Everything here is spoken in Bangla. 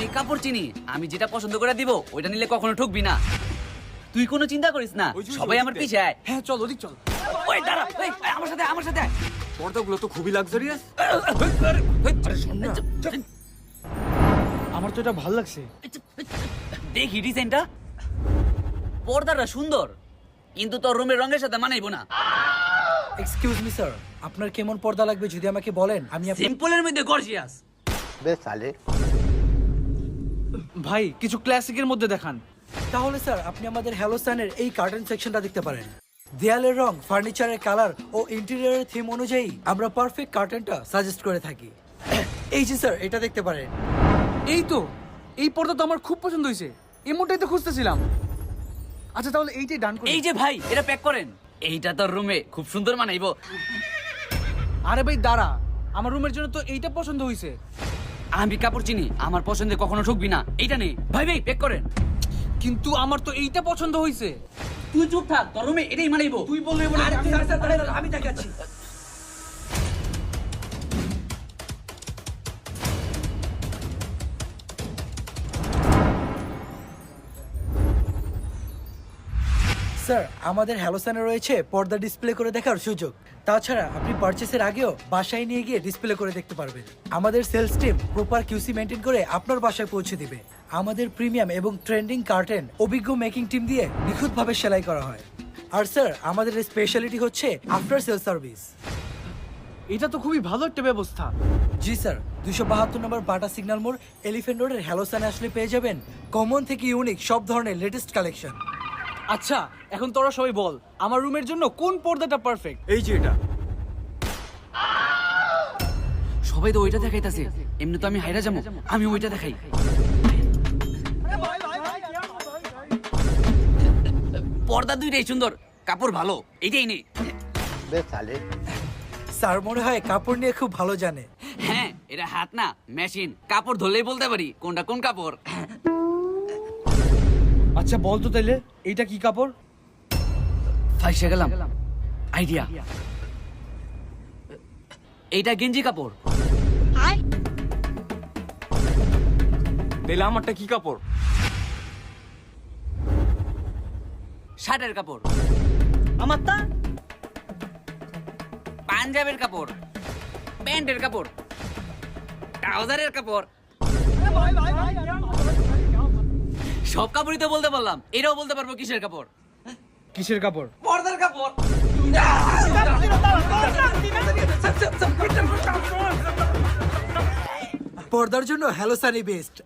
আমি কাপড় চিনি, আমি যেটা পছন্দ করে দিব ওইটা নিলে কখনো ঠকবি না। তুই কোনো চিন্তা করিস না, সবাই আমার পিছে আয়। হ্যাঁ চল ওদিক চল। ওই দাঁড়া, এই, আমার সাথে আমার সাথে আয়। পর্দাগুলো তো খুবই লাক্সারিয়াস। আমার তো এটা ভালো লাগছে। দেখি ডিজাইনটা, পর্দাটা সুন্দর কিন্তু তোর রুমের রঙের সাথে মানাইবো না। এক্সকিউজ মি স্যার, আপনার কেমন পর্দা লাগবে যদি আমাকে বলেন আমি সিম্পলের মধ্যে গর্জিয়াস। ভাই কিছু ক্লাসিকের মধ্যে দেখান। তাহলে স্যার আপনি আমাদের হ্যালোসানের এই কার্টেন সেকশনটা দেখতে পারেন। দেয়ালের রং, ফার্নিচারের কালার ও ইন্টেরিয়রের থিম অনুযায়ী আমরা পারফেক্ট কার্টেনটা সাজেস্ট করে থাকি। এই যে স্যার, এটা দেখতে পারেন। এই তো, এই পর্দা তো আমার খুব পছন্দ হয়েছে, এমনটাই তো খুঁজতেছিলাম। আচ্ছা তাহলে এইটাই ডান করি। এই যে ভাই, এটা প্যাক করেন, এইটা তোর রুমে খুব সুন্দর মানাইবো। আরে ভাই দাঁড়া, আমার রুমের জন্য তো এইটা পছন্দ হয়েছে। আমি কাপড় চিনি, আমার পছন্দে কখনো ঠকবি না। এইটা নেই ভাই, ভাই প্যাক করেন। কিন্তু আমার তো এইটা পছন্দ হয়েছে। তুই চুপ থাক, তোর রুমে এটাই মানাইবো। তুই বললে আমি দেখাচ্ছি। স্যার, আমাদের হ্যালোসানে রয়েছে পর্দা ডিসপ্লে করে দেখার সুযোগ। তাছাড়া আপনি পারচেসের আগেও বাসায় নিয়ে গিয়ে ডিসপ্লে করে দেখতে পারবেন। আমাদের sales team proper QC maintain করে আপনার বাসায় পৌঁছে দিবে। আমাদের প্রিমিয়াম এবং ট্রেন্ডিং কার্টেন অভিজ্ঞ মেকিং টিম দিয়ে নিখুঁতভাবে সেলাই করা হয়। আর স্যার, আমাদের স্পেশালিটি হচ্ছে আফটার সেল সার্ভিস। এটা তো খুবই ভালো একটা ব্যবস্থা। জি স্যার, 272 নম্বর বাটা সিগন্যাল মোড়, এলিফ্যান্ট রোডের হ্যালোসানে আসলে পেয়ে যাবেন কমন থেকে ইউনিক সব ধরনের লেটেস্ট কালেকশন। আচ্ছা এখন তোরা সবাই বল, আমার রুমের জন্য কোন পর্দাটা পারফেক্ট? এই যে এটা। সবাই তো ওইটা দেখাইতাছে, এমনি তো আমি হাইরা যাবো, আমি ওইটা দেখাই। পর্দা দুইটাই সুন্দর, কাপড় ভালো, এইটাই নেই। স্যার মনে হয় কাপড় নিয়ে খুব ভালো জানে। হ্যাঁ, এটা হাত না মেশিন, কাপড় ধরলেই বলতে পারি কোনটা কোন কাপড়। আচ্ছা বল তো তাইলে এইটা কি কাপড়? ফাইসে গেলাম, আইডিয়া। এইটা গেঞ্জি কাপড়। তাহলে আমারটা কি কাপড়? শার্টের কাপড়। আমারটা পাঞ্জাবের কাপড়, প্যান্টের কাপড়, ট্রাউজারের কাপড়। সব কাপড়ই তো বলতে পারলাম, এটাও বলতে পারবো কিসের কাপড়। কিসের কাপড়? পর্দার কাপড়। পর্দার জন্য হ্যালোসানি বেস্ট।